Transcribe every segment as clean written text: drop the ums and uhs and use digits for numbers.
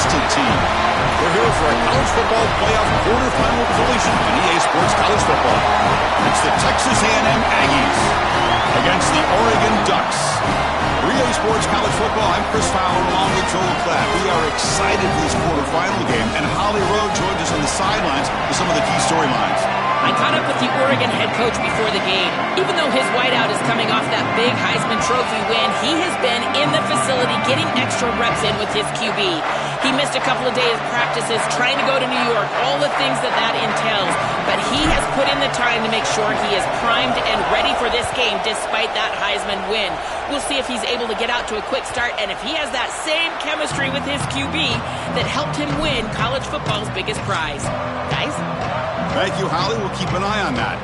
tested team. We're here for a college football playoff quarterfinal collision in EA Sports College Football. It's the Texas A&M Aggies against the Oregon Ducks. For EA Sports College Football, I'm Chris Fowler along with Joel Klatt. We are excited for this quarterfinal game, and Holly Rowe joins us on the sidelines with some of the key storylines. I caught up with the Oregon head coach before the game. Even though his whiteout is coming off that big Heisman Trophy win, he has been in the facility getting extra reps in with his QB. He missed a couple of days of practices trying to go to New York, all the things that entails. But he has put in the time to make sure he is primed and ready for this game despite that Heisman win. We'll see if he's able to get out to a quick start and if he has that same chemistry with his QB that helped him win college football's biggest prize. Guys? Thank you, Holly. We'll keep an eye on that.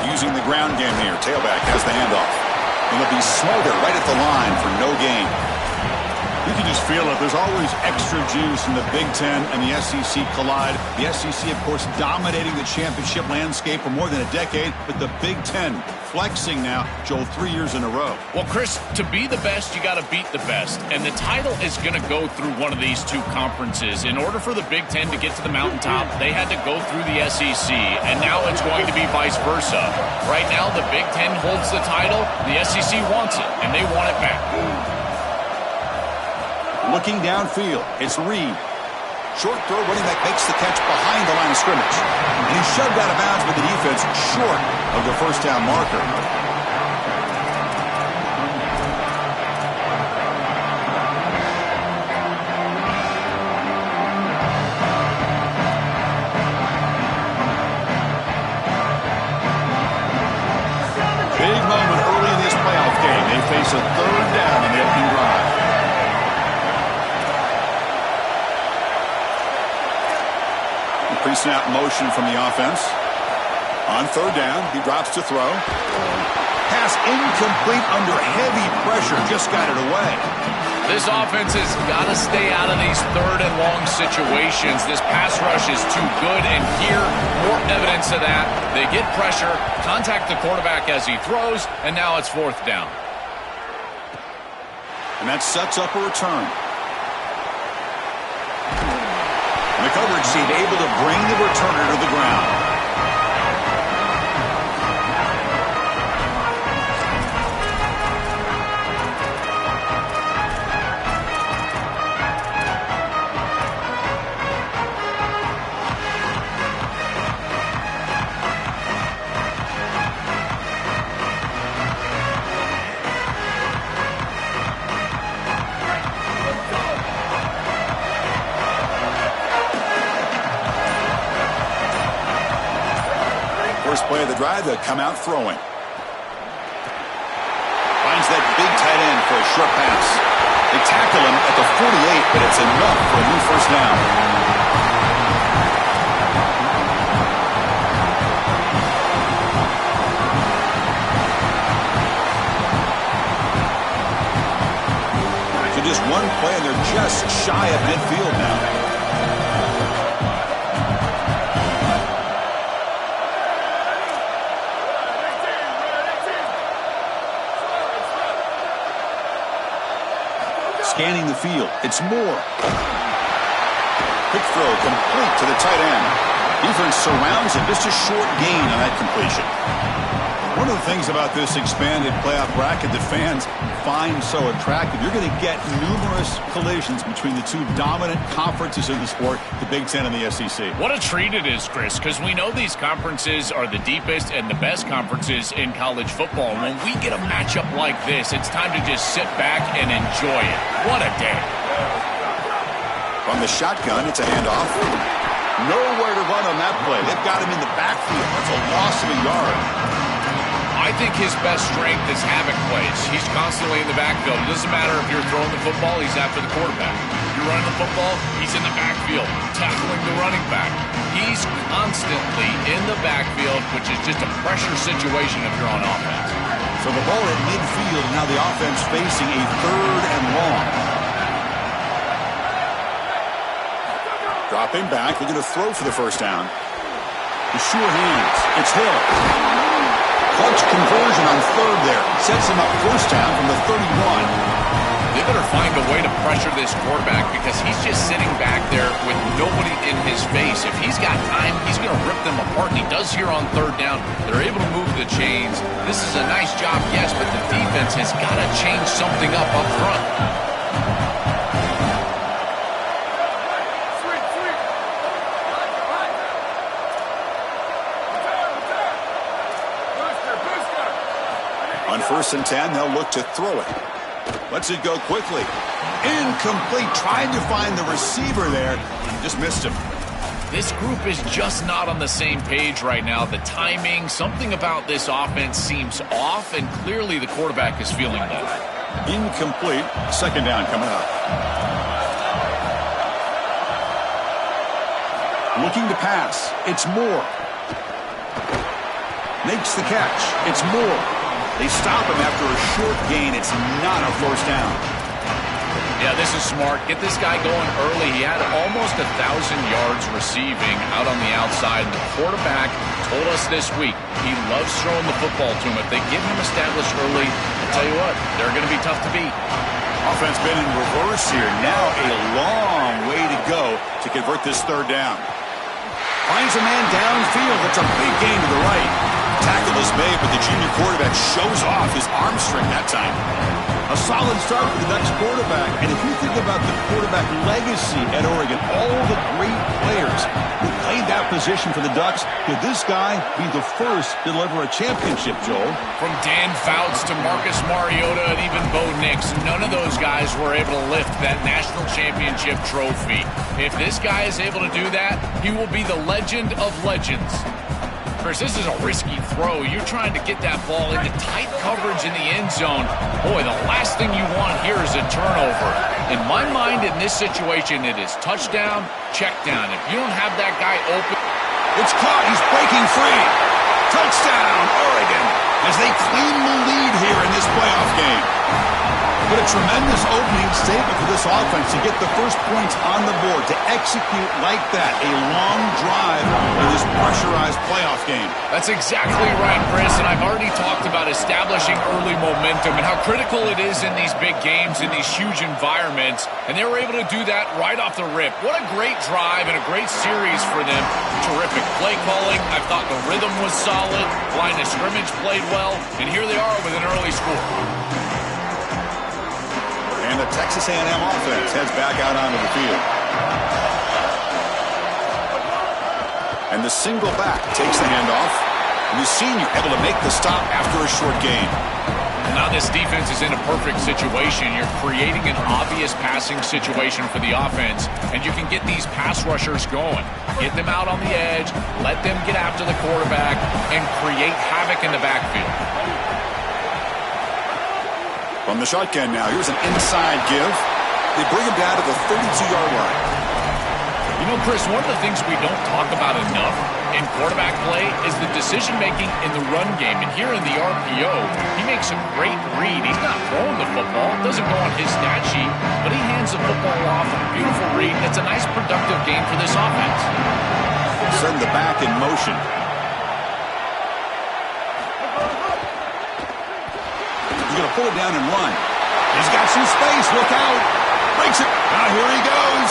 Using the ground game here. Tailback has the handoff. It'll be Smolder right at the line for no gain. You can just feel it. There's always extra juice in the Big Ten and the SEC collide. The SEC, of course, dominating the championship landscape for more than a decade, but the Big Ten flexing now, Joel, 3 years in a row. Well, Chris, to be the best, you got to beat the best. And the title is going to go through one of these two conferences. In order for the Big Ten to get to the mountaintop, they had to go through the SEC, and now it's going to be vice versa. Right now, the Big Ten holds the title. The SEC wants it, and they want it back. Looking downfield, it's Reed. Short throw, running back makes the catch behind the line of scrimmage. And he's shoved out of bounds with the defense short of the first down marker. Big moment early in this playoff game. They face a third down in the opening drive. Pre-snap motion from the offense. On third down, he drops to throw. Pass incomplete under heavy pressure. Just got it away. This offense has got to stay out of these third and long situations. This pass rush is too good, and here, more evidence of that. They get pressure, contact the quarterback as he throws, and now it's fourth down. And that sets up a return. And the coverage seemed able to bring the returner to the ground. First play of the drive, they'll come out throwing. Finds that big tight end for a short pass. They tackle him at the 48, but it's enough for a new first down. So just one play, and they're just shy of midfield now. Scanning the field, it's Moore. Quick throw, complete to the tight end. Defense surrounds him, just a short gain on that completion. One of the things about this expanded playoff bracket that fans find so attractive, you're going to get numerous collisions between the two dominant conferences in the sport, the Big Ten and the SEC. What a treat it is, Chris, because we know these conferences are the deepest and the best conferences in college football. When we get a matchup like this, it's time to just sit back and enjoy it. What a day. From the shotgun, it's a handoff. Nowhere to run on that play. They've got him in the backfield. That's a loss of a yard. I think his best strength is havoc plays. He's constantly in the backfield. It doesn't matter if you're throwing the football, he's after the quarterback. If you're running the football, he's in the backfield, tackling the running back. He's constantly in the backfield, which is just a pressure situation if you're on offense. So the ball at midfield, now the offense facing a 3rd and long. Dropping back, looking to throw for the first down. The sure hands. It's Hill. Clutch conversion on 3rd there. Sets him up first down from the 31. They better find a way to pressure this quarterback because he's just sitting back there with nobody in his face. If he's got time, he's going to rip them apart, and he does here on 3rd down. They're able to move the chains. This is a nice job, yes, but the defense has got to change something up front. On 1st and 10, they'll look to throw it. Lets it go quickly. Incomplete. Tried to find the receiver there. Just missed him. This group is just not on the same page right now. The timing, something about this offense seems off, and clearly the quarterback is feeling that. Incomplete. 2nd down coming up. Looking to pass. It's Moore. Makes the catch. It's Moore. They stop him after a short gain. It's not a first down. Yeah, this is smart. Get this guy going early. He had almost 1,000 yards receiving out on the outside. The quarterback told us this week he loves throwing the football to him. If they get him established early, I'll tell you what, they're going to be tough to beat. Offense been in reverse here. Now a long way to go to convert this 3rd down. Finds a man downfield. That's a big gain to the right. Tackle is made, but the junior quarterback shows off his arm strength that time. A solid start for the Ducks quarterback. And if you think about the quarterback legacy at Oregon, all the great players who played that position for the Ducks, could this guy be the first to deliver a championship, Joel? From Dan Fouts to Marcus Mariota and even Bo Nix, none of those guys were able to lift that national championship trophy. If this guy is able to do that, he will be the legend of legends. Chris, this is a risky throw. You're trying to get that ball into tight coverage in the end zone. Boy, the last thing you want here is a turnover. In my mind, in this situation, it is touchdown, check down. If you don't have that guy open. It's caught. He's breaking free. Touchdown, Oregon, as they claim the lead here in this playoff game. But a tremendous opening statement for this offense to get the first points on the board, to execute like that, a long drive in this pressurized playoff game. That's exactly right, Chris, and I've already talked about establishing early momentum and how critical it is in these big games, in these huge environments, and they were able to do that right off the rip. What a great drive and a great series for them. Terrific play calling. I thought the rhythm was solid. Line of scrimmage played well, and here they are with an early score. And the Texas A&M offense heads back out onto the field. And the single back takes the handoff. And the senior able to make the stop after a short gain. And now this defense is in a perfect situation. You're creating an obvious passing situation for the offense, and you can get these pass rushers going. Get them out on the edge, let them get after the quarterback, and create havoc in the backfield. From the shotgun now, here's an inside give. They bring him down to the 32-yard line. You know, Chris, one of the things we don't talk about enough in quarterback play is the decision-making in the run game. And here in the RPO, he makes a great read. He's not throwing the football. It doesn't go on his stat sheet, but he hands the football off. A beautiful read. It's a nice, productive game for this offense. Send the back in motion. Going to pull it down and run. He's got some space. Look out. Breaks it. Now here he goes.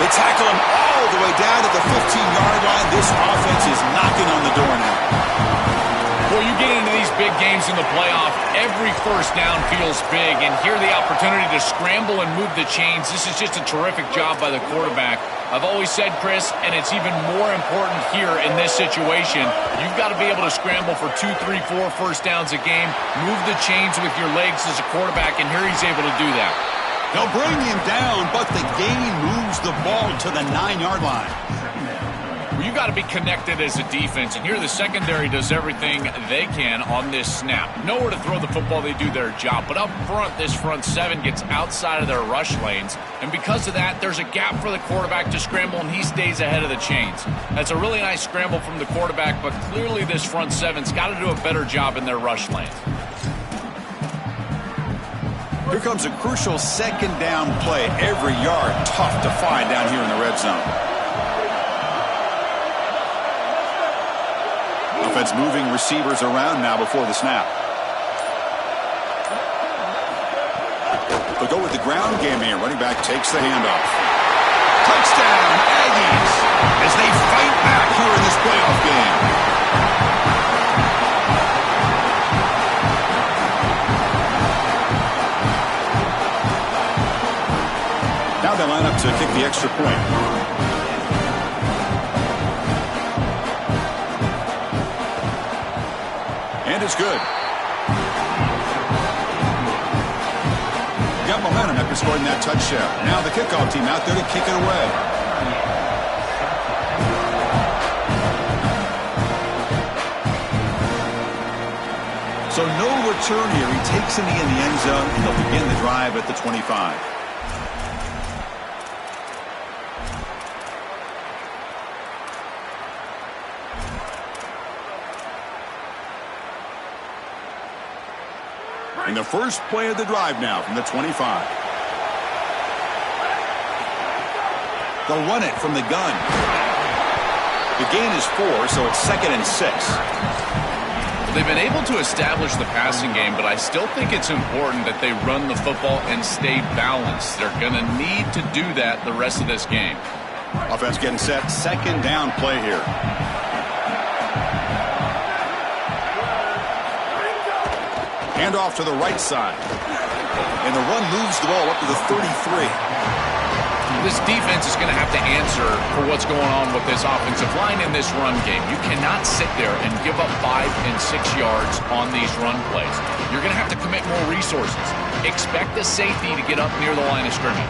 They tackle him all the way down to the 15-yard line. This offense is knocking on the door now. Well, you get into these big games in the playoff, every first down feels big, and here the opportunity to scramble and move the chains. This is just a terrific job by the quarterback. I've always said, Chris, and it's even more important here in this situation, you've got to be able to scramble for 2, 3, 4 first downs a game, move the chains with your legs as a quarterback, and here he's able to do that. They'll bring him down, but the gain moves the ball to the 9-yard line. Well, you got to be connected as a defense, and here the secondary does everything they can on this snap. Nowhere to throw the football, they do their job. But up front, this front seven gets outside of their rush lanes, and because of that, there's a gap for the quarterback to scramble, and he stays ahead of the chains. That's a really nice scramble from the quarterback, but clearly this front seven's got to do a better job in their rush lanes. Here comes a crucial second down play. Every yard tough to find down here in the red zone. Offense moving receivers around now before the snap. They'll go with the ground game here. Running back takes the handoff. Touchdown, Aggies, as they fight back here in this playoff game. Now they line up to kick the extra point. And it's good. Got momentum after scoring that touchdown. Now the kickoff team out there to kick it away. So no return here. He takes it in the end zone, and they'll begin the drive at the 25. In the first play of the drive now from the 25. They'll run it from the gun. The gain is 4, so it's 2nd and 6. They've been able to establish the passing game, but I still think it's important that they run the football and stay balanced. They're going to need to do that the rest of this game. Offense getting set. Second down play here. Hand off to the right side. And the run moves the ball up to the 33. This defense is going to have to answer for what's going on with this offensive line in this run game. You cannot sit there and give up 5 and 6 yards on these run plays. You're going to have to commit more resources. Expect the safety to get up near the line of scrimmage.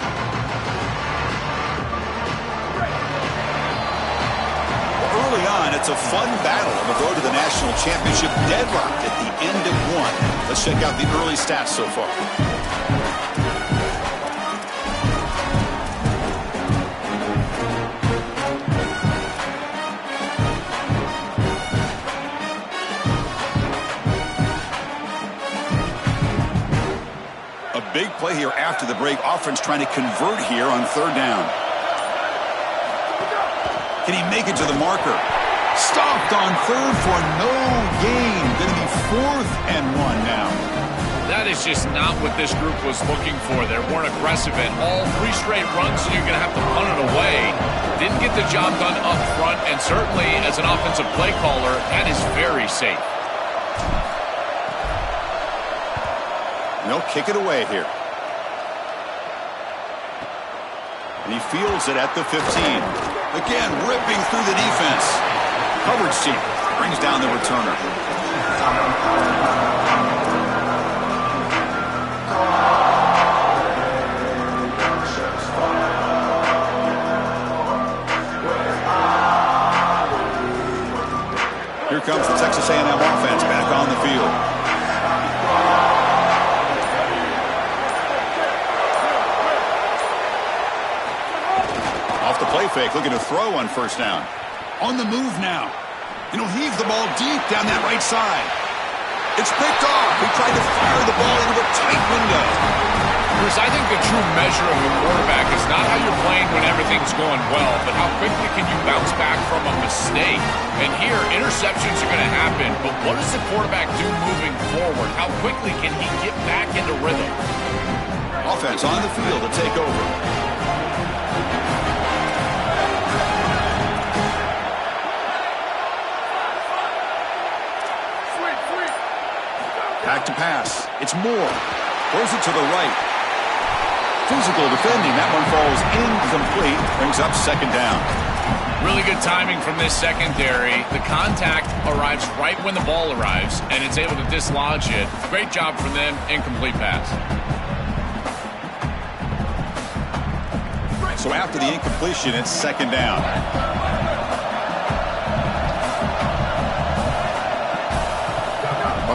Early on, it's a fun battle on the road to the national championship, deadlocked at the end of one. Let's check out the early stats so far. A big play here after the break. Offense trying to convert here on third down. Can he make it to the marker? Stopped on third for no gain. Going to be 4th and 1 now. That is just not what this group was looking for. They weren't aggressive at all. 3 straight runs, and you're going to have to punt it away. Didn't get the job done up front, and certainly as an offensive play caller, that is very safe. They'll kick it away here. And he fields it at the 15. Again, ripping through the defense. Coverage team brings down the returner. Here comes the Texas A&M offense back on the field. Off the play fake, looking to throw on first down. On the move now. And he'll heave the ball deep down that right side. It's picked off. He tried to fire the ball into a tight window. Chris, I think the true measure of a quarterback is not how you're playing when everything's going well, but how quickly can you bounce back from a mistake. And here, interceptions are going to happen, but what does the quarterback do moving forward? How quickly can he get back into rhythm? Offense on the field to take over. Back to pass. It's Moore. Throws it to the right. Physical defending. That one falls incomplete. Brings up second down. Really good timing from this secondary. The contact arrives right when the ball arrives, and it's able to dislodge it. Great job from them. Incomplete pass. So after the incompletion, it's second down.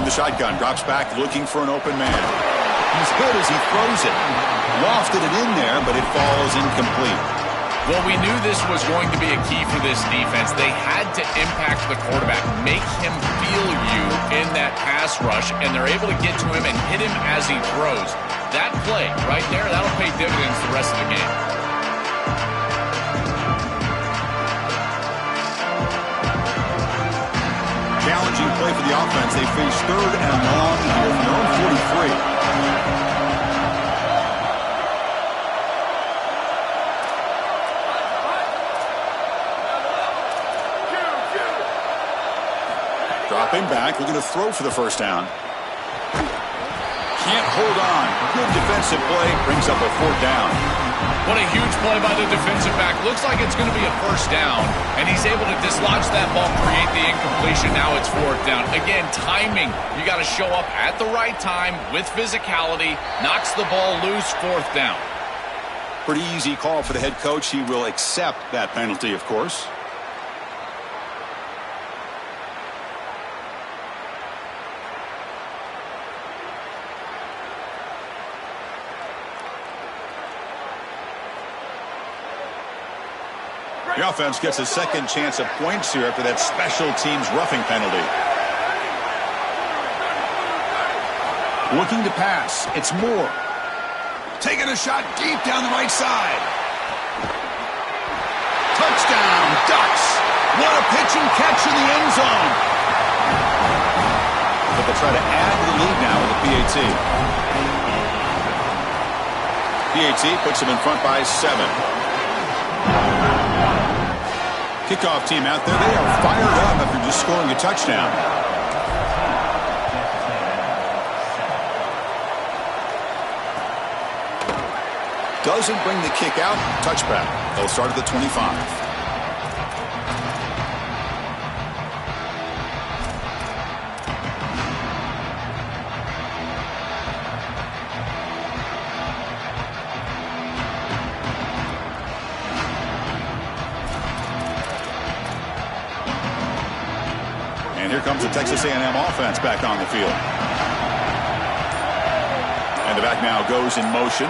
From the shotgun, drops back looking for an open man. He's hit as he throws it. Lofted it in there, but it falls incomplete. Well, we knew this was going to be a key for this defense. They had to impact the quarterback, make him feel you in that pass rush, and they're able to get to him and hit him as he throws. That play right there, that'll pay dividends the rest of the game. Challenging play for the offense. They face 3rd and long here from their own 43. Dropping back, looking to throw for the first down. Can't hold on. Good defensive play, brings up a 4th down. What a huge play by the defensive back. Looks like it's going to be a first down, and he's able to dislodge that ball, create the incompletion. Now it's 4th down. Again, timing. You got to show up at the right time with physicality. Knocks the ball loose, 4th down. Pretty easy call for the head coach. He will accept that penalty, of course. The offense gets a second chance at points here after that special teams roughing penalty. Looking to pass. It's Moore. Taking a shot deep down the right side. Touchdown, Ducks. What a pitch and catch in the end zone. But they'll try to add to the lead now with the PAT. PAT puts them in front by 7. Kickoff team out there. They are fired up after just scoring a touchdown. Doesn't bring the kick out. Touchback. They'll start at the 25. And here comes the Texas A&M offense back on the field. And the back now goes in motion.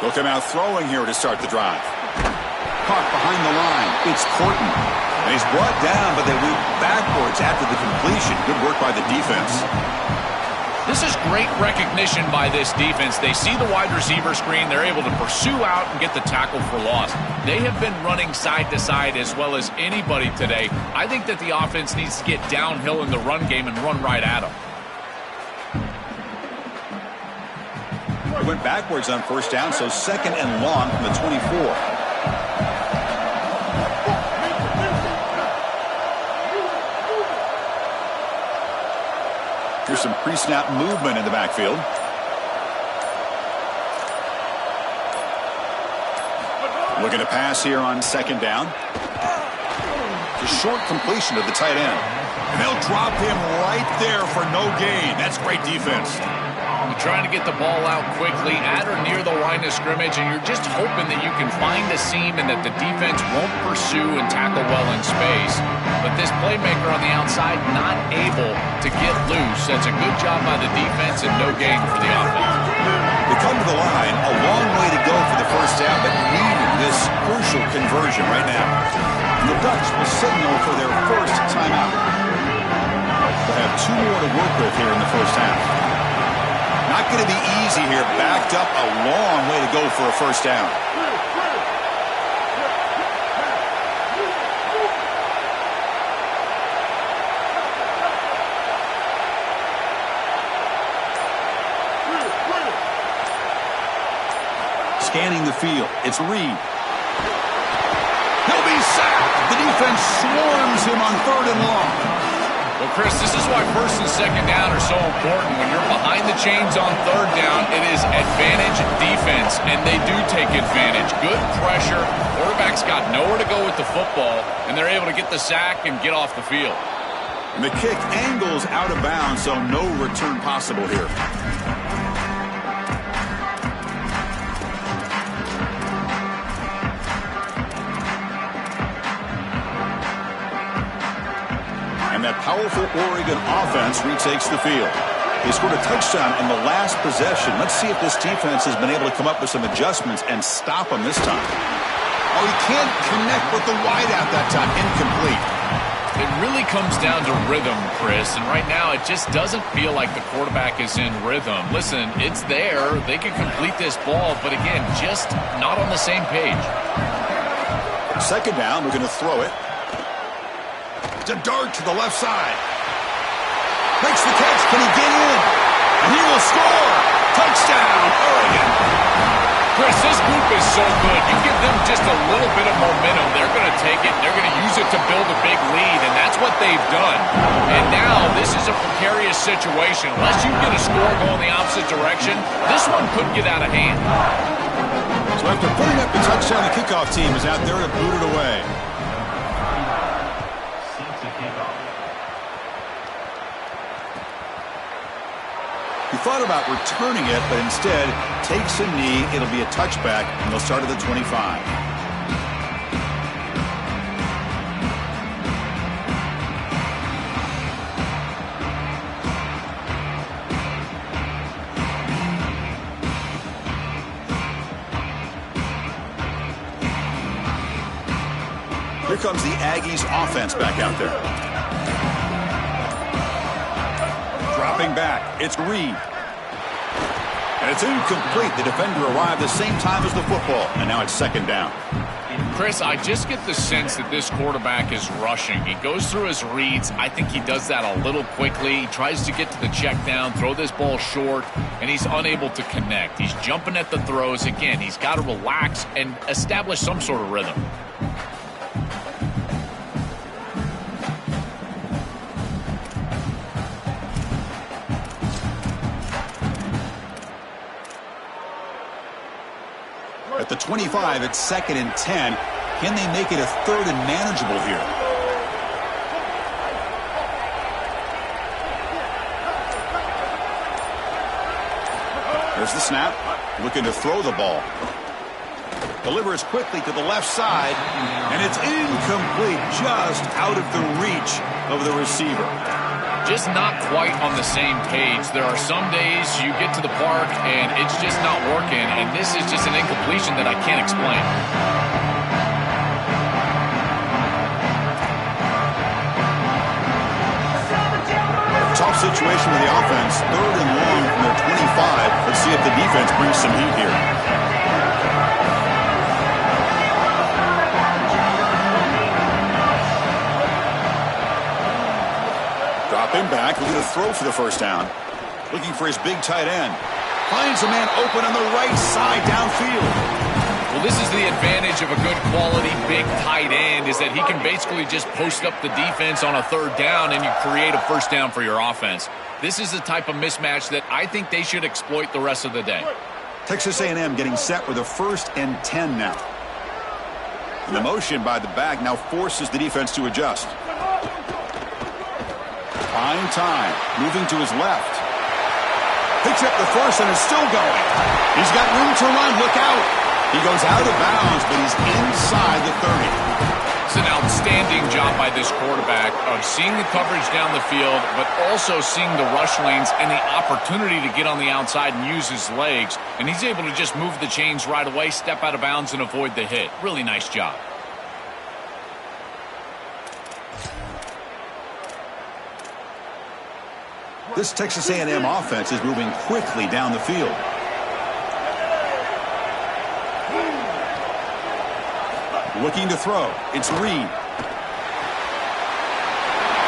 They'll come out throwing here to start the drive. Caught behind the line. It's Porton. And he's brought down, but they move backwards after the completion. Good work by the defense. This is great recognition by this defense. They see the wide receiver screen. They're able to pursue out and get the tackle for loss. They have been running side to side as well as anybody today. I think that the offense needs to get downhill in the run game and run right at them. Went backwards on first down, so 2nd and long from the 24. Here's some pre-snap movement in the backfield. Looking to pass here on 2nd down. The short completion to the tight end. And they'll drop him right there for no gain. That's great defense. You're trying to get the ball out quickly at or near the line of scrimmage, and you're just hoping that you can find a seam and that the defense won't pursue and tackle well in space. But this playmaker on the outside not able to get loose. That's a good job by the defense and no gain for the offense. They come to the line, a long way to go for the first down, but needing this crucial conversion right now. And the Ducks will signal for their first timeout. They'll have 2 more to work with here in the first half. Not going to be easy here. Backed up a long way to go for a first down. Scanning the field. It's Reed. He'll be sacked. The defense swarms him on 3rd and long. Well, Chris, this is why 1st and 2nd down are so important. When you're behind the chains on 3rd down, it is advantage defense, and they do take advantage. Good pressure. Quarterback's got nowhere to go with the football, and they're able to get the sack and get off the field. And the kick angles out of bounds, so no return possible here. And that powerful Oregon offense retakes the field. They scored a touchdown in the last possession. Let's see if this defense has been able to come up with some adjustments and stop them this time. Oh, he can't connect with the wideout that time. Incomplete. It really comes down to rhythm, Chris, and right now it just doesn't feel like the quarterback is in rhythm. Listen, it's there. They can complete this ball, but again, just not on the same page. Second down, we're going to throw it. It's a dart to the left side. Makes the catch. Can he get in? And he will score. Touchdown, Oregon. Chris, this group is so good. You give them just a little bit of momentum, they're going to take it, and they're going to use it to build a big lead, and that's what they've done. And now this is a precarious situation. Unless you get a score going the opposite direction, this one could get out of hand. So after putting up the touchdown, the kickoff team is out there to boot it away. He thought about returning it, but instead takes a knee. It'll be a touchback, and they'll start at the 25. Here comes the Aggies offense back out there. Dropping back, it's Reed. And it's incomplete. The defender arrived the same time as the football, and now it's second down. Chris, I just get the sense that this quarterback is rushing. He goes through his reads. I think he does that a little quickly. He tries to get to the check down, throw this ball short, and he's unable to connect. He's jumping at the throws. Again, he's got to relax and establish some sort of rhythm. At the 25, it's second and 10. Can they make it a third and manageable here? There's the snap. Looking to throw the ball. Delivers quickly to the left side, and it's incomplete, just out of the reach of the receiver. Just not quite on the same page. There are some days you get to the park and it's just not working, and this is just an incompletion that I can't explain. Tough situation with the offense. Third and long from their 25. Let's see if the defense brings some heat here. Dropping back, looking to throw for the first down. Looking for his big tight end. Finds a man open on the right side downfield. Well, this is the advantage of a good quality big tight end, is that he can basically just post up the defense on a third down and you create a first down for your offense. This is the type of mismatch that I think they should exploit the rest of the day. Texas A&M getting set with a 1st and 10 now. And the motion by the back now forces the defense to adjust. Fine time, moving to his left. Picks up the first and is still going. He's got room to run, look out. He goes out of bounds, but he's inside the 30. It's an outstanding job by this quarterback of seeing the coverage down the field, but also seeing the rush lanes and the opportunity to get on the outside and use his legs. And he's able to just move the chains right away, step out of bounds, and avoid the hit. Really nice job. This Texas A&M offense is moving quickly down the field. Looking to throw. It's Reed.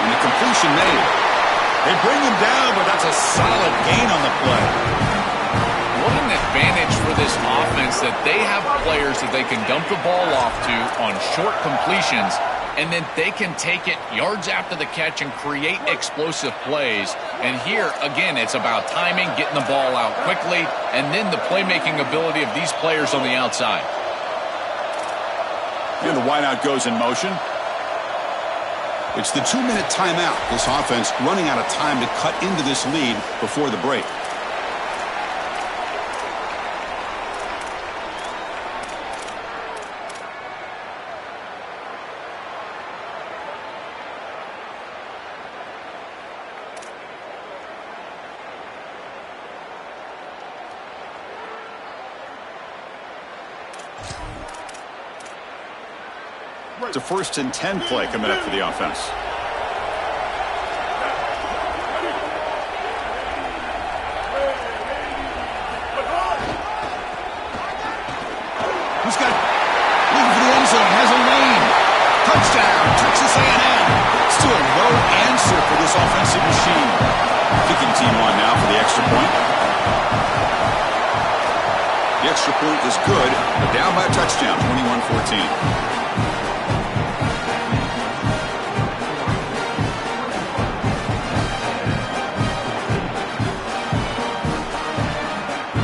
And the completion made. They bring him down, but that's a solid gain on the play. What an advantage for this offense that they have players that they can dump the ball off to on short completions, and then they can take it yards after the catch and create explosive plays. And here, again, it's about timing, getting the ball out quickly, and then the playmaking ability of these players on the outside. Here the wideout goes in motion. It's the 2-minute timeout. This offense running out of time to cut into this lead before the break. It's a 1st and 10 play coming up for the offense. Who's got looking for the end zone? Has a lane. Touchdown, Texas A&M. Still no answer for this offensive machine. Kicking team on now for the extra point. The extra point is good, but down by a touchdown, 21-14.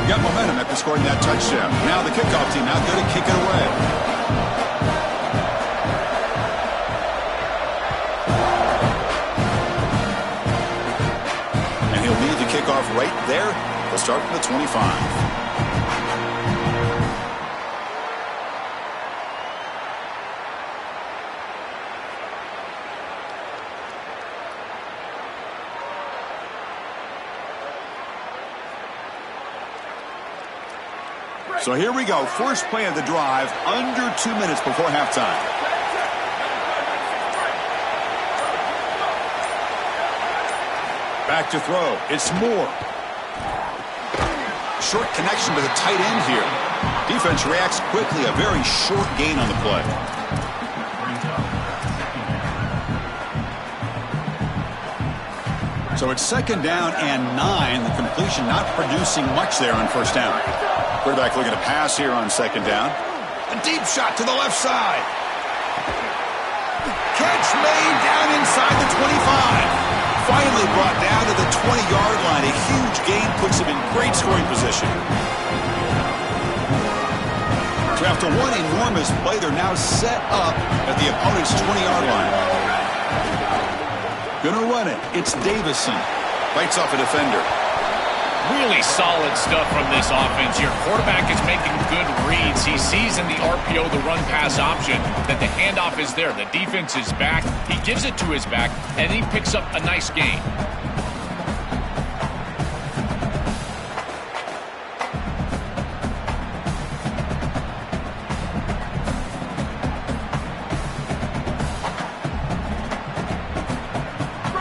Got momentum after scoring that touchdown. Now the kickoff team out there to kick it away. And he'll need the kickoff right there. They'll start from the 25. So here we go. First play of the drive, under 2 minutes before halftime. Back to throw. It's Moore. Short connection to the tight end here. Defense reacts quickly. A very short gain on the play. So it's 2nd down and 9. The completion not producing much there on 1st down. Quarterback looking to pass here on 2nd down. A deep shot to the left side. Catch made down inside the 25. Finally brought down to the 20-yard line. A huge gain puts him in great scoring position. So after one enormous play, they're now set up at the opponent's 20-yard line. Gonna run it. It's Davison. Bites off a defender. Really solid stuff from this offense. Your quarterback is making good reads. He sees in the RPO, the run-pass option, that the handoff is there. The defense is back. He gives it to his back, and he picks up a nice gain.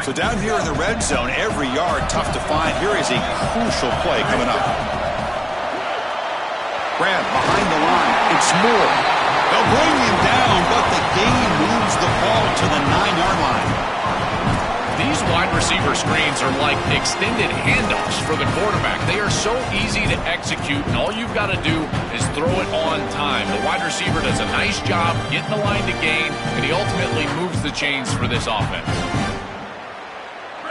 So down here in the red zone, every yard tough to find. Here is a crucial play coming up. Grab behind the line. It's Moore. They'll bring him down, but the gain moves the ball to the 9-yard line. These wide receiver screens are like extended handoffs for the quarterback. They are so easy to execute, and all you've got to do is throw it on time. The wide receiver does a nice job getting the line to gain, and he ultimately moves the chains for this offense.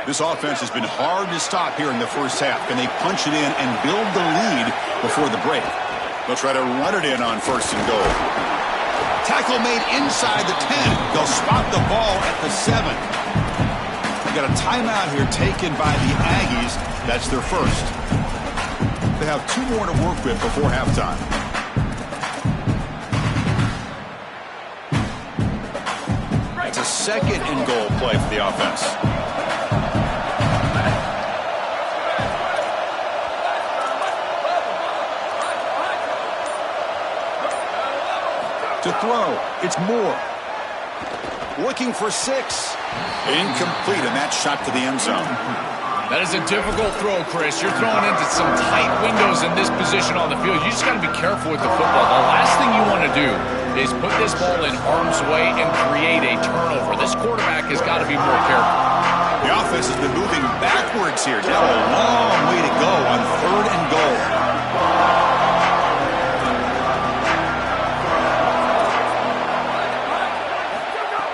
This offense has been hard to stop here in the first half. Can they punch it in and build the lead before the break? They'll try to run it in on 1st and goal. Tackle made inside the 10. They'll spot the ball at the 7. We got a timeout here taken by the Aggies. That's their first. They have 2 more to work with before halftime. It's a 2nd and goal play for the offense. To throw, it's Moore. Looking for 6. Incomplete, and that shot to the end zone. That is a difficult throw, Chris. You're throwing into some tight windows in this position on the field. You just got to be careful with the football. The last thing you want to do is put this ball in harm's way and create a turnover. This quarterback has got to be more careful. The offense has been moving backwards here. Now a long way to go on 3rd and goal.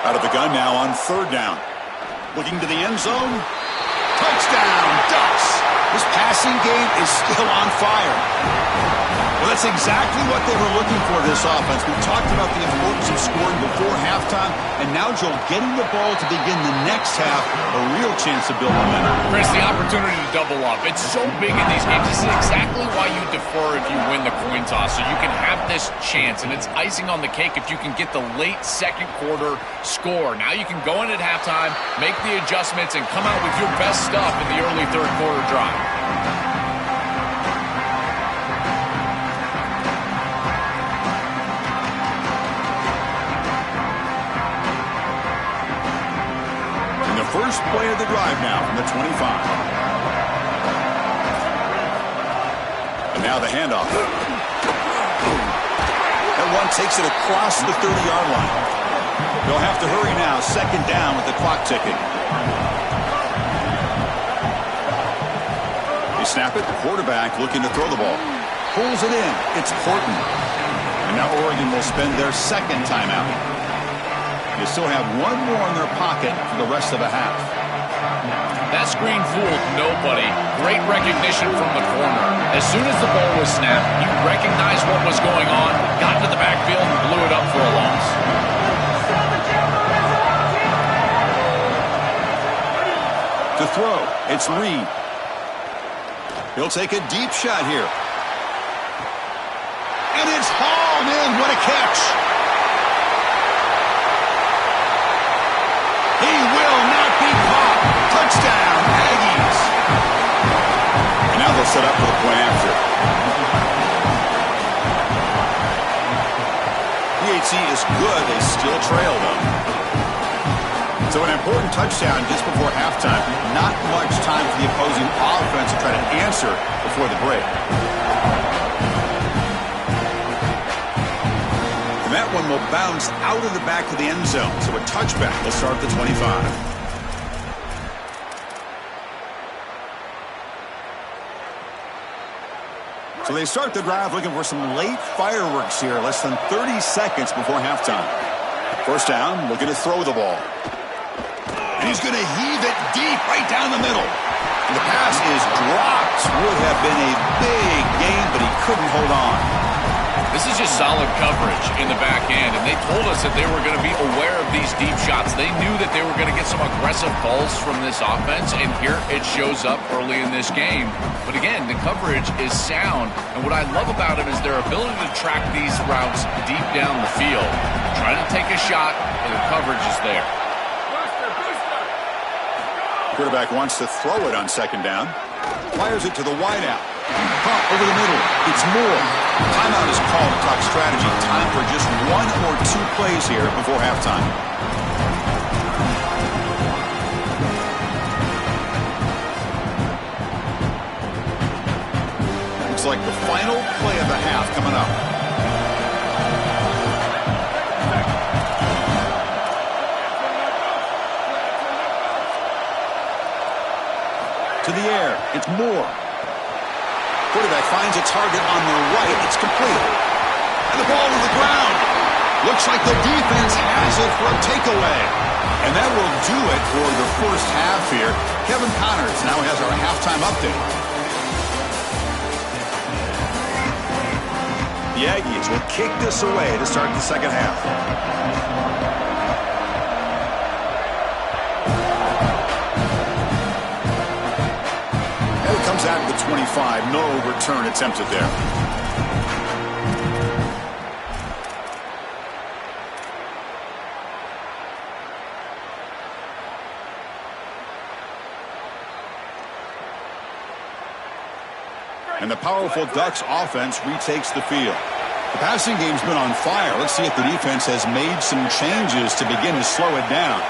Out of the gun now on 3rd down. Looking to the end zone. Touchdown, Ducks. This passing game is still on fire. Well, that's exactly what they were looking for, this offense. We talked about the importance of scoring before halftime, and now, Joel, getting the ball to begin the next half, a real chance to build momentum. Chris, the opportunity to double up. It's so big in these games. This is exactly why you defer if you win the coin toss, so you can have this chance, and it's icing on the cake if you can get the late 2nd quarter score. Now you can go in at halftime, make the adjustments, and come out with your best stuff in the early 3rd quarter drive. first play of the drive now from the 25. And now the handoff. That one takes it across the 30-yard line. They'll have to hurry now. Second down with the clock ticking. They snap it. The quarterback looking to throw the ball. Pulls it in. It's Horton. And now Oregon will spend their second timeout. They still have one more in their pocket for the rest of the half. That screen fooled nobody. Great recognition from the corner. As soon as the ball was snapped, he recognized what was going on, got into the backfield, and blew it up for a loss. To throw, it's Reed. He'll take a deep shot here. And it's hauled in. What a catch. He will not be caught. Touchdown, Aggies. And now they'll set up for the point after. PHC is good. They still trail, though. So an important touchdown just before halftime. Not much time for the opposing offense to try to answer before the break. And that one will bounce out of the back of the end zone. So a touchback will start at the 25. So they start the drive looking for some late fireworks here. Less than 30 seconds before halftime. First down, looking to throw the ball. And he's going to heave it deep right down the middle. And the pass is dropped. Would have been a big gain, but he couldn't hold on. This is just solid coverage in the back end, and they told us that they were going to be aware of these deep shots. They knew that they were going to get some aggressive balls from this offense, and here it shows up early in this game. But again, the coverage is sound, and what I love about it is their ability to track these routes deep down the field. Trying to take a shot, and the coverage is there. Quarterback wants to throw it on second down. Fires it to the wideout. Caught over the middle. It's Moore. Timeout is called to talk strategy. Time for just one or two plays here before halftime. Looks like the final play of the half coming up. To the air. It's Moore. Quarterback finds a target on the right. It's complete. And the ball to the ground. Looks like the defense has it for a takeaway. And that will do it for the first half here. Kevin Connors now has our halftime update. The Aggies will kick this away to start the second half. Comes out of the 25. No return attempted there. And the powerful Ducks offense retakes the field. The passing game's been on fire. Let's see if the defense has made some changes to begin to slow it down.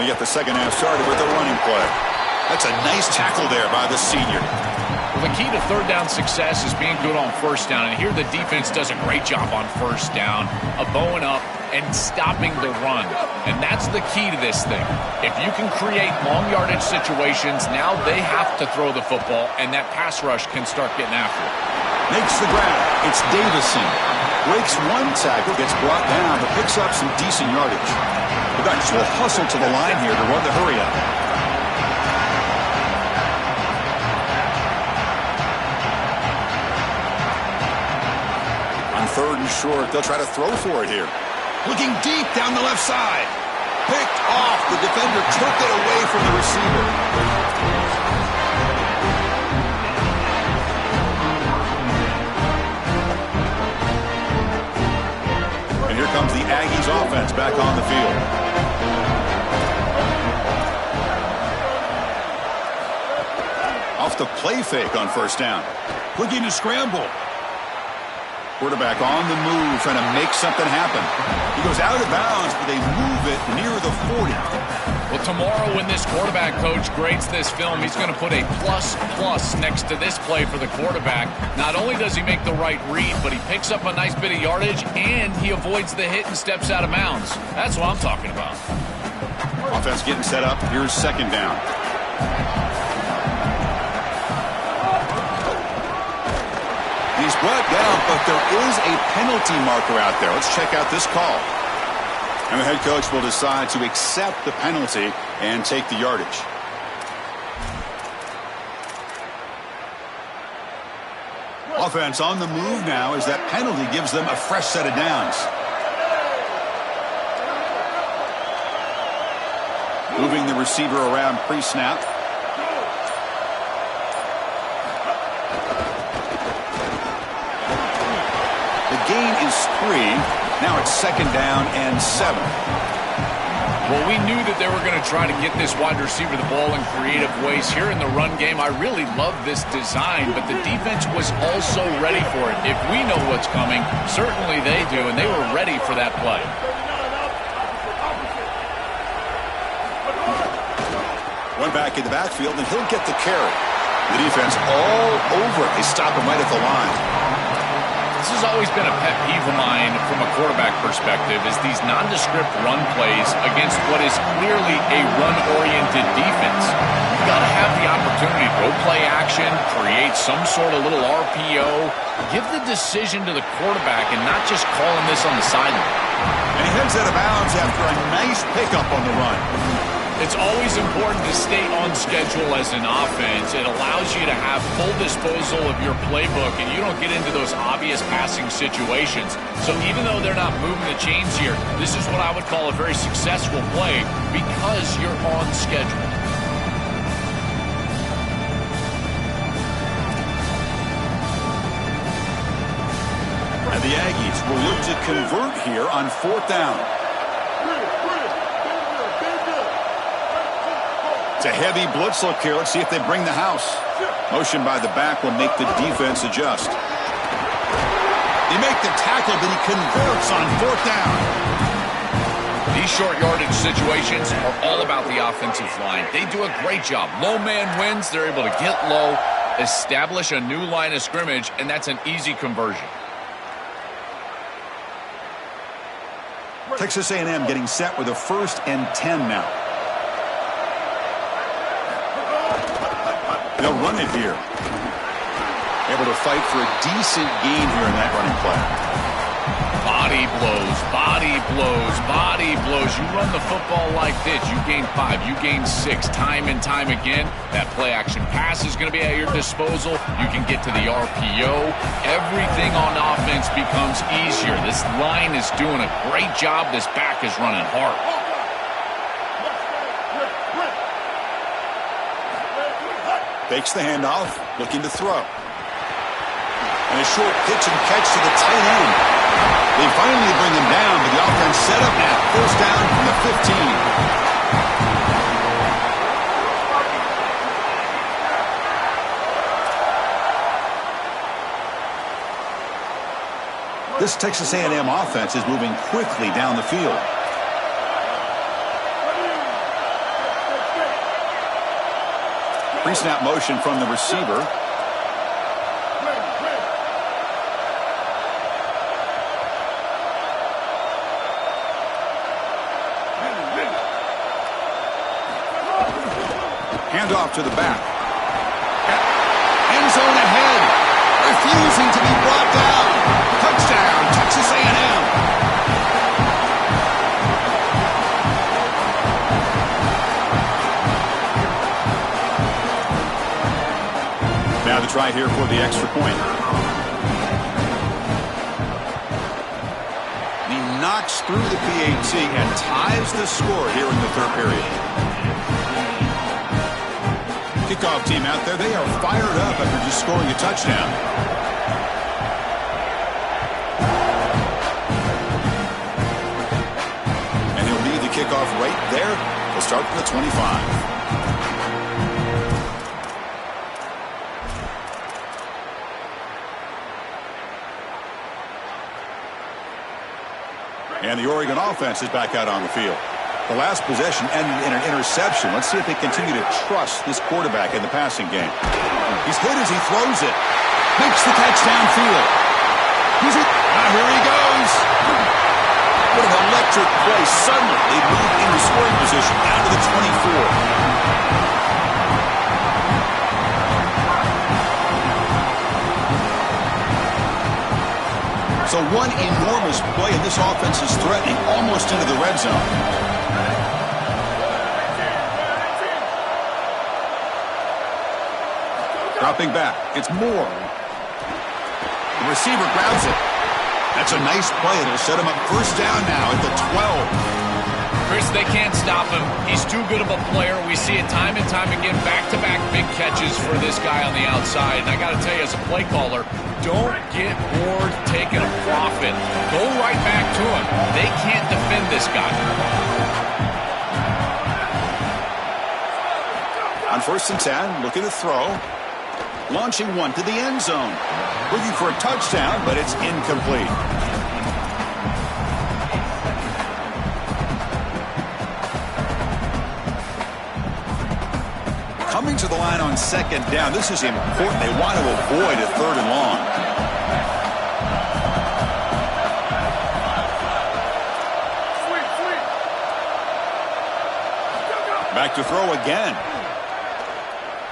We get the second half started with a running play. That's a nice tackle there by the senior. Well, the key to third down success is being good on first down. And here the defense does a great job on first down of bowing up and stopping the run. And that's the key to this thing. If you can create long yardage situations, now they have to throw the football, and that pass rush can start getting after it. Makes the grab. It's Davison. Breaks one tackle, gets brought down, but picks up some decent yardage. The Ducks will hustle to the line here to run the hurry-up. On third and short, they'll try to throw for it here. Looking deep down the left side. Picked off. The defender took it away from the receiver. And here comes the Aggies offense back on the field. Off the play fake on first down. Looking to scramble. Quarterback on the move, trying to make something happen. He goes out of bounds, but they move it near the 40. Well, tomorrow when this quarterback coach grades this film, he's going to put a plus next to this play for the quarterback. Not only does he make the right read, but he picks up a nice bit of yardage, and he avoids the hit and steps out of bounds. That's what I'm talking about. Offense getting set up. Here's second down. He's brought down, but there is a penalty marker out there. Let's check out this call. And the head coach will decide to accept the penalty and take the yardage. Offense on the move now as that penalty gives them a fresh set of downs. Moving the receiver around pre-snap. Gain is 3. Now it's second down and 7. Well, we knew that they were going to try to get this wide receiver the ball in creative ways. Here in the run game, I really love this design, but the defense was also ready for it. If we know what's coming, certainly they do, and they were ready for that play. One back in the backfield, and he'll get the carry. The defense all over it. They stop him right at the line. This has always been a pet peeve of mine from a quarterback perspective, is these nondescript run plays against what is clearly a run-oriented defense. You've got to have the opportunity to go play action, create some sort of little RPO, give the decision to the quarterback and not just calling this on the sideline. And he heads out of bounds after a nice pickup on the run. It's always important to stay on schedule as an offense. It allows you to have full disposal of your playbook, and you don't get into those obvious passing situations. So even though they're not moving the chains here, this is what I would call a very successful play because you're on schedule. And the Aggies will look to convert here on fourth down. It's a heavy blitz look here. Let's see if they bring the house. Motion by the back will make the defense adjust. They make the tackle, but he converts on fourth down. These short yardage situations are all about the offensive line. They do a great job. Low man wins. They're able to get low, establish a new line of scrimmage, and that's an easy conversion. Texas A&M getting set with a 1st and 10 now. They'll run it here. Able to fight for a decent gain here in that running play. Body blows, body blows, body blows. You run the football like this, you gain 5, you gain 6, time and time again. That play action pass is going to be at your disposal. You can get to the RPO. Everything on offense becomes easier. This line is doing a great job. This back is running hard. Fakes the handoff, looking to throw. And a short pitch and catch to the tight end. They finally bring him down, but the offense set up now. First down from the 15. This Texas A&M offense is moving quickly down the field. Pre-snap motion from the receiver. Handoff to the back. End zone ahead. Refusing to be brought down. Touchdown, Texas A&M. Now to try here for the extra point. He knocks through the PAT and ties the score here in the third period. Kickoff team out there, they are fired up after just scoring a touchdown. And he'll lead the kickoff right there. We'll start from the 25. And the Oregon offense is back out on the field. The last possession ended in an interception. Let's see if they continue to trust this quarterback in the passing game. He's hit as he throws it. Makes the catch downfield. He's it. Now here he goes. What an electric play. Suddenly, they moved into scoring position down to the 24. So one enormous play, and this offense is threatening almost into the red zone. Dropping back. It's Moore. The receiver grabs it. That's a nice play. It'll set him up first down now at the 12. Chris, they can't stop him. He's too good of a player. We see it time and time again, back-to-back big catches for this guy on the outside. And I got to tell you, as a play caller, don't get bored taking a profit. Go right back to him. They can't defend this guy. On 1st and 10, looking to throw. Launching one to the end zone. Looking for a touchdown, but it's incomplete. Coming to the line on 2nd down. This is important. They want to avoid a 3rd and long. Back to throw again.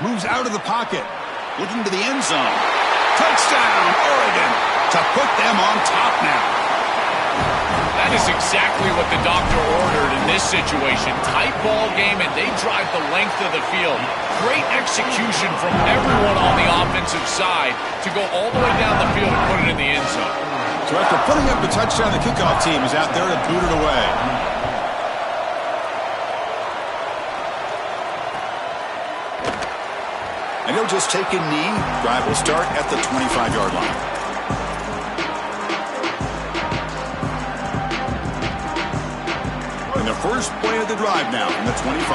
Moves out of the pocket. Looking to the end zone. Touchdown, Oregon, to put them on top now. That is exactly what the doctor ordered in this situation. Tight ball game, and they drive the length of the field. Great execution from everyone on the offensive side to go all the way down the field and put it in the end zone. So after putting up the touchdown, the kickoff team is out there to boot it away. And he'll just take a knee. Drive will start at the 25-yard line. And the first play of the drive now from the 25.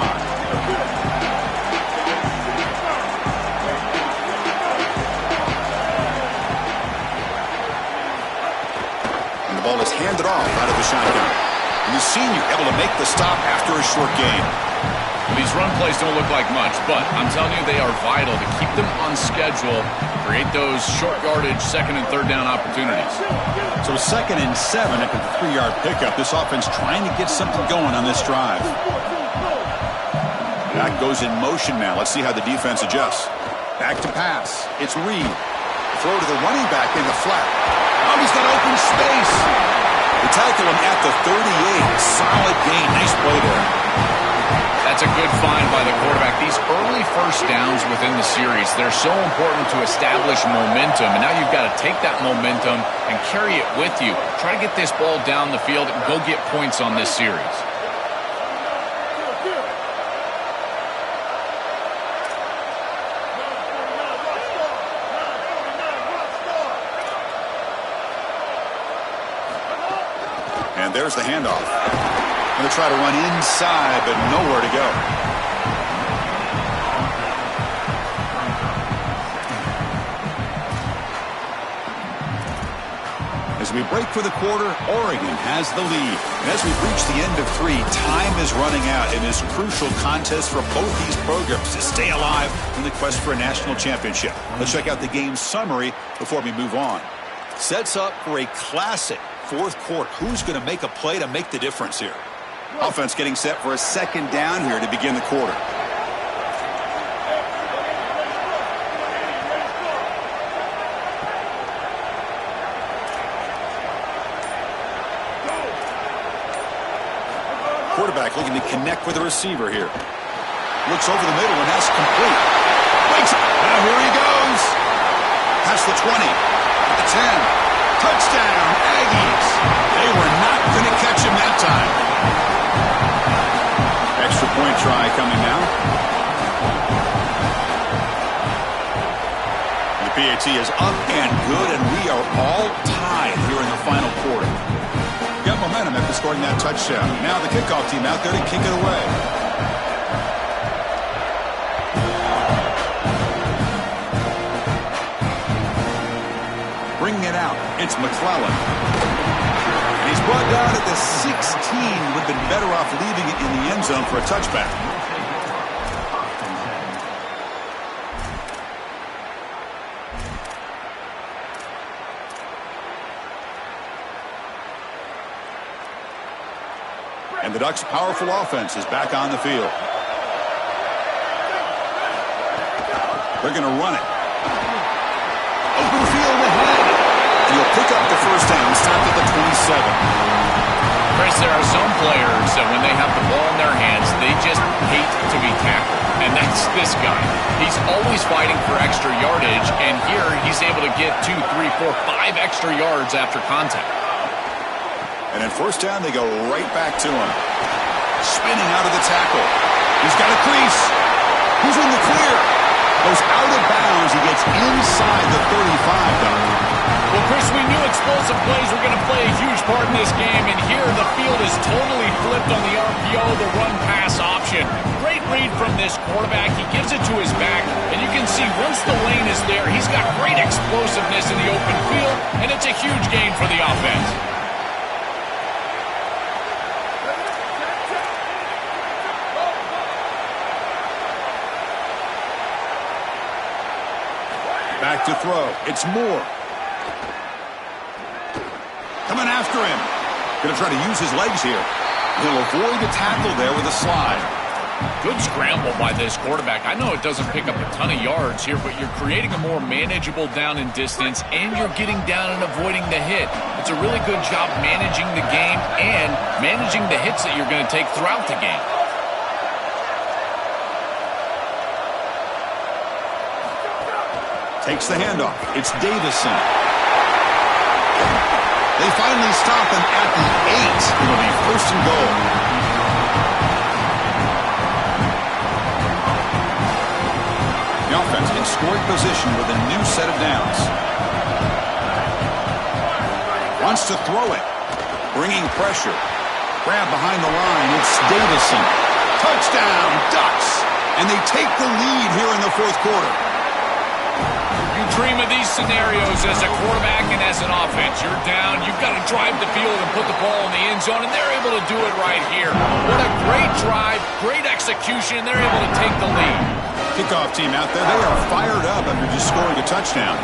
And the ball is handed off out of the shotgun. And the senior able to make the stop after a short gain. These run plays don't look like much, but I'm telling you they are vital to keep them on schedule, create those short yardage 2nd and 3rd down opportunities. So 2nd and 7 at the 3-yard pickup. This offense trying to get something going on this drive. That goes in motion now. Let's see how the defense adjusts. Back to pass. It's Reed. Throw to the running back in the flat. Oh, he's got open space. They tackle him at the 38. Solid gain. Nice play there. That's a good find by the quarterback. These early first downs within the series, they're so important to establish momentum. And now you've got to take that momentum and carry it with you. Try to get this ball down the field and go get points on this series. And there's the handoff. Going to try to run inside, but nowhere to go. As we break for the quarter, Oregon has the lead. And as we've reached the end of 3, time is running out in this crucial contest for both these programs to stay alive in the quest for a national championship. Let's check out the game summary before we move on. Sets up for a classic 4th quarter. Who's going to make a play to make the difference here? Offense getting set for a 2nd down here to begin the quarter. Quarterback looking to connect with the receiver here. Looks over the middle and that's complete. Waits. Now here he goes. Past the 20. At the 10. Touchdown, Aggies. They were not going to catch him that time. Extra point try coming now. The PAT is up and good, and we are all tied here in the final quarter. Got momentum after scoring that touchdown. Now the kickoff team out there to kick it away. Bringing it out, it's McClellan. And he's brought down at the 16. Would have been better off leaving it in the end zone for a touchback. And the Ducks' powerful offense is back on the field. They're going to run it. Open field ahead. And he'll pick up the first down. Stopped at the 27. Chris, there are some players that when they have the ball in their hands, they just hate to be tackled. And that's this guy. He's always fighting for extra yardage, and here he's able to get 2, 3, 4, 5 extra yards after contact. And at first down, they go right back to him. Spinning out of the tackle. He's got a crease. Who's in the clear? Goes out of bounds. He gets inside the 35, though. Well, Chris, we knew explosive plays were going to play a huge part in this game, and here the field is totally flipped on the RPO, the run-pass option. Great read from this quarterback. He gives it to his back, and you can see once the lane is there, he's got great explosiveness in the open field, and it's a huge gain for the offense. Back to throw. It's Moore. Coming after him. Going to try to use his legs here. He'll avoid the tackle there with a slide. Good scramble by this quarterback. I know it doesn't pick up a ton of yards here, but you're creating a more manageable down and distance, and you're getting down and avoiding the hit. It's a really good job managing the game and managing the hits that you're going to take throughout the game. Takes the handoff. It's Davison. They finally stop him at the 8. It'll be first and goal. The offense in scoring position with a new set of downs. Wants to throw it. Bringing pressure. Grab behind the line. It's Davison. Touchdown, Ducks. And they take the lead here in the fourth quarter. You dream of these scenarios as a quarterback and as an offense. You're down, you've got to drive the field and put the ball in the end zone, and they're able to do it right here. What a great drive, great execution, and they're able to take the lead. Kickoff team out there, they are fired up after just scoring a touchdown.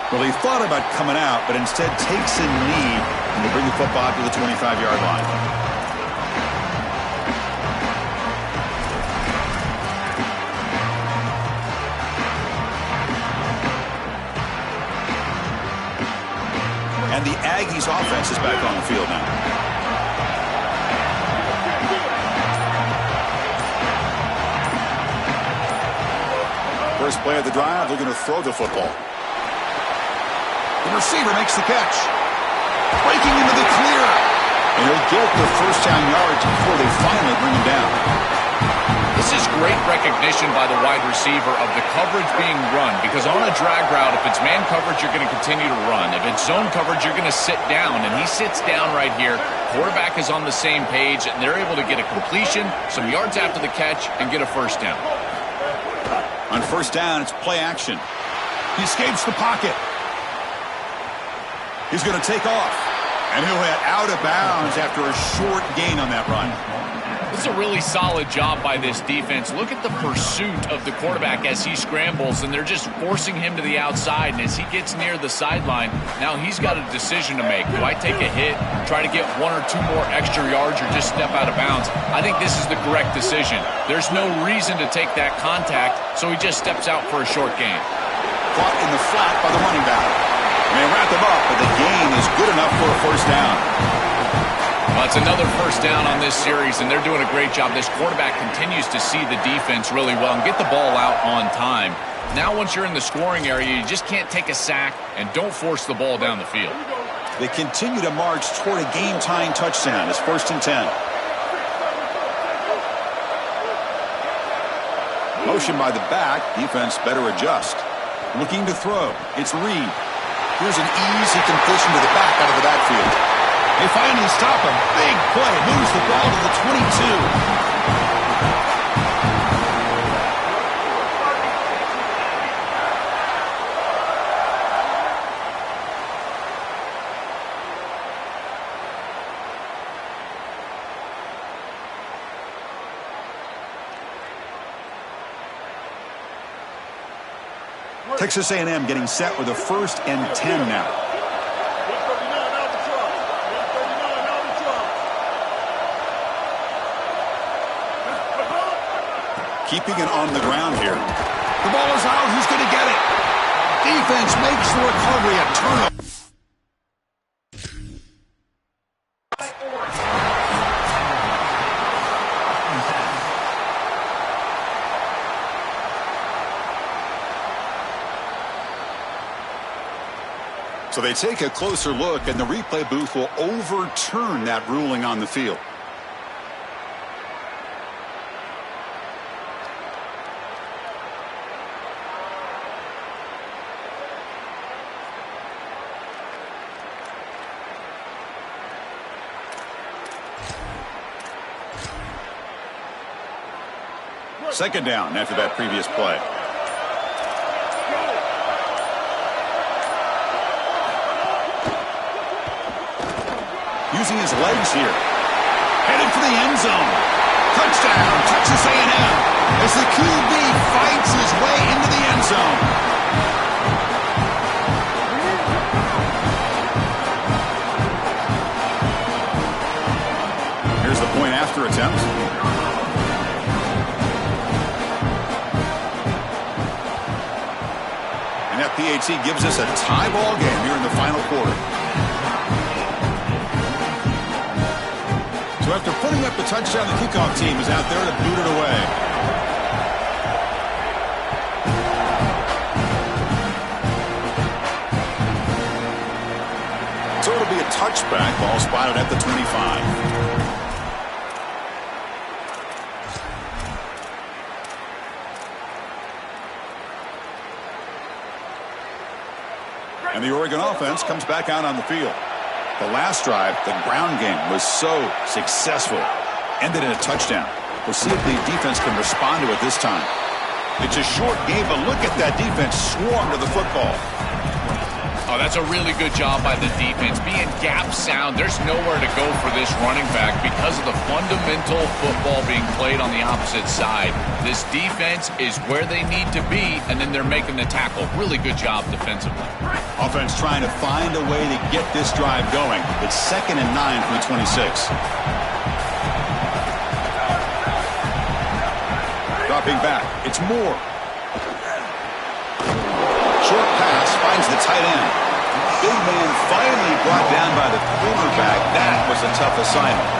Well, he thought about coming out, but instead takes a knee, and they bring the football to the 25-yard line. And the Aggies offense is back on the field now. First play of the drive, they're going to throw the football. The receiver makes the catch. Breaking into the clear. And he'll get the first down yards before they finally bring him down. This is great recognition by the wide receiver of the coverage being run, because on a drag route, if it's man coverage, you're going to continue to run. If it's zone coverage, you're going to sit down, and he sits down right here. Quarterback is on the same page, and they're able to get a completion, some yards after the catch, and get a first down. On first down, it's play action. He escapes the pocket. He's going to take off, and he'll head out of bounds after a short gain on that run. This is a really solid job by this defense. Look at the pursuit of the quarterback as he scrambles, and they're just forcing him to the outside. And as he gets near the sideline, now he's got a decision to make. Do I take a hit, try to get 1 or 2 more extra yards, or just step out of bounds? I think this is the correct decision. There's no reason to take that contact, so he just steps out for a short gain. Caught in the flat by the running back. And they wrap him up, but the gain is good enough for a first down. Well, it's another first down on this series, and they're doing a great job. This quarterback continues to see the defense really well and get the ball out on time. Now, once you're in the scoring area, you just can't take a sack and don't force the ball down the field. They continue to march toward a game-tying touchdown. It's 1st and 10. Motion by the back. Defense better adjust. Looking to throw. It's Reed. Here's an easy completion to the back out of the backfield. They finally stop him. Big play. Moves the ball to the 22. Texas A&M getting set with a 1st and 10 now. Keeping it on the ground here. The ball is out. Who's going to get it? Defense makes the recovery a turnover. So they take a closer look, and the replay booth will overturn that ruling on the field. Second down after that previous play. Using his legs here. Headed for the end zone. Touchdown, Texas A&M. As the QB fights his way into the end zone. Here's the point after attempt. And that PAT gives us a tie ball game here in the final quarter. So after putting up the touchdown, the kickoff team is out there to boot it away. So it'll be a touchback. Ball spotted at the 25. And the Oregon offense comes back out on the field. The last drive, the ground game, was so successful. Ended in a touchdown. We'll see if the defense can respond to it this time. It's a short game, but look at that defense swarm to the football. Oh, that's a really good job by the defense. Being gap sound, there's nowhere to go for this running back because of the fundamental football being played on the opposite side. This defense is where they need to be, and then they're making the tackle. Really good job defensively. Offense trying to find a way to get this drive going. It's 2nd and 9 from the 26. Dropping back. It's Moore. Short pass finds the tight end. Big man finally brought down by the quarterback. That was a tough assignment.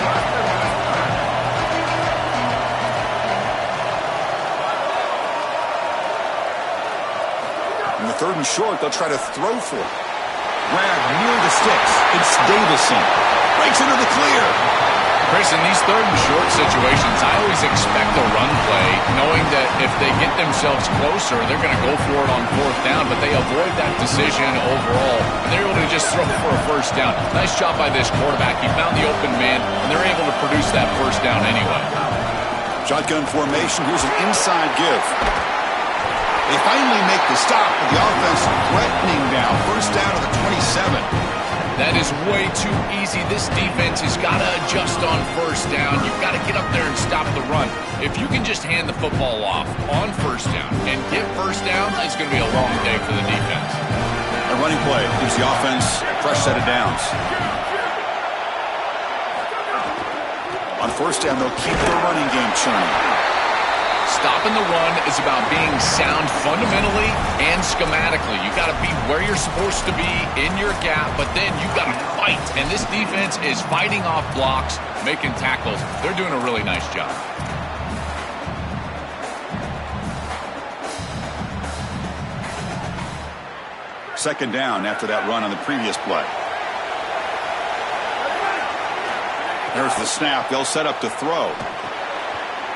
In the 3rd and short, they'll try to throw for it. Grab near the sticks. It's Davison. Breaks into the clear. Chris, in these 3rd and short situations, I always expect a run play, knowing that if they get themselves closer, they're going to go for it on 4th down, but they avoid that decision overall. They're able to just throw for a 1st down. Nice job by this quarterback. He found the open man, and they're able to produce that 1st down anyway. Shotgun formation. Here's an inside give. They finally make the stop, but the offense threatening now. 1st down to the 27. That is way too easy. This defense has got to adjust on 1st down. You've got to get up there and stop the run. If you can just hand the football off on 1st down and get 1st down, it's going to be a long day for the defense. A running play gives the offense a fresh set of downs. On 1st down, they'll keep their running game churning. Stopping the run is about being sound fundamentally and schematically. You got to be where you're supposed to be in your gap, but then you got to fight. And this defense is fighting off blocks, making tackles. They're doing a really nice job. Second down after that run on the previous play. There's the snap. They'll set up to throw.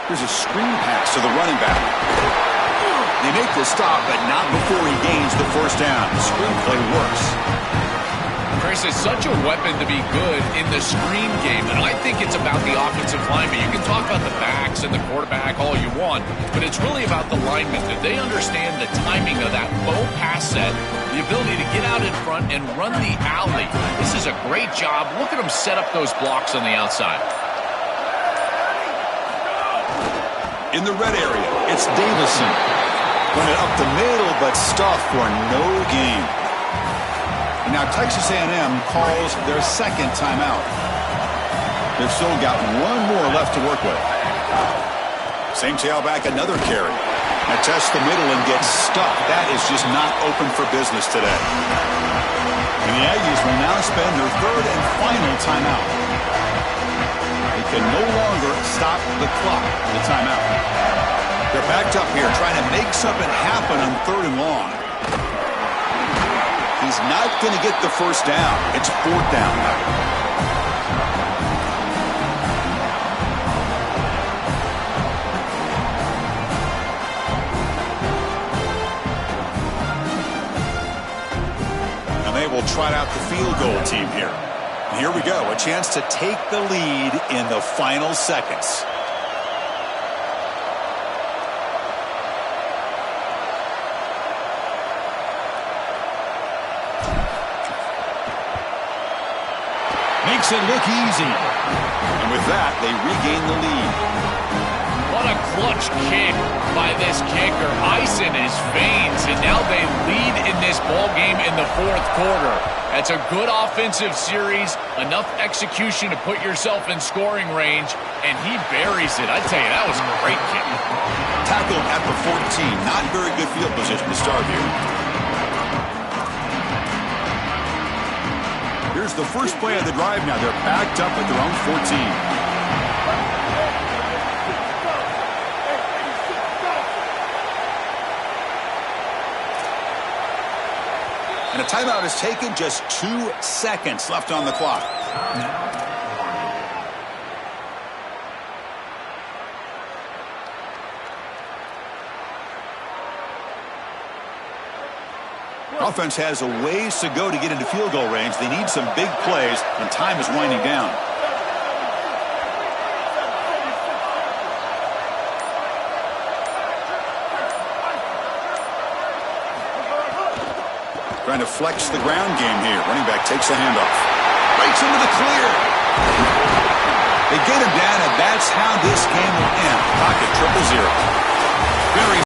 Here's a screen pass to the running back. They make the stop, but not before he gains the 1st down. The screen play works. Chris, is such a weapon to be good in the screen game, and I think it's about the offensive lineman. You can talk about the backs and the quarterback all you want, but it's really about the linemen. That they understand the timing of that bow pass set, the ability to get out in front and run the alley. This is a great job. Look at them set up those blocks on the outside. In the red area, it's Davison. Run it up the middle, but stuffed for no gain. And now Texas A&M calls their second timeout. They've still got one more left to work with. Same tailback, another carry. Now test the middle and get stuck. That is just not open for business today. And the Aggies will now spend their third and final timeout. They can no longer stop the clock with the timeout. They're backed up here trying to make something happen on third and long. He's not going to get the first down. It's fourth down now. And they will trot out the field goal team here. And here we go, a chance to take the lead in the final seconds. Makes it look easy. And with that, they regain the lead. What a clutch kick by this kicker. Ice in his veins, and now they lead in this ball game in the fourth quarter. That's a good offensive series, enough execution to put yourself in scoring range, and he buries it. I tell you, that was a great kick. Tackled at the 14. Not very good field position to start here. Here's the first play of the drive now. They're backed up at their own 14. And a timeout is taken, just 2 seconds left on the clock. Offense has a ways to go to get into field goal range. They need some big plays, and time is winding down. Trying to flex the ground game here. Running back takes the handoff. Breaks into the clear. They get him down, and that's how this game will end. Pocket 0-0. Very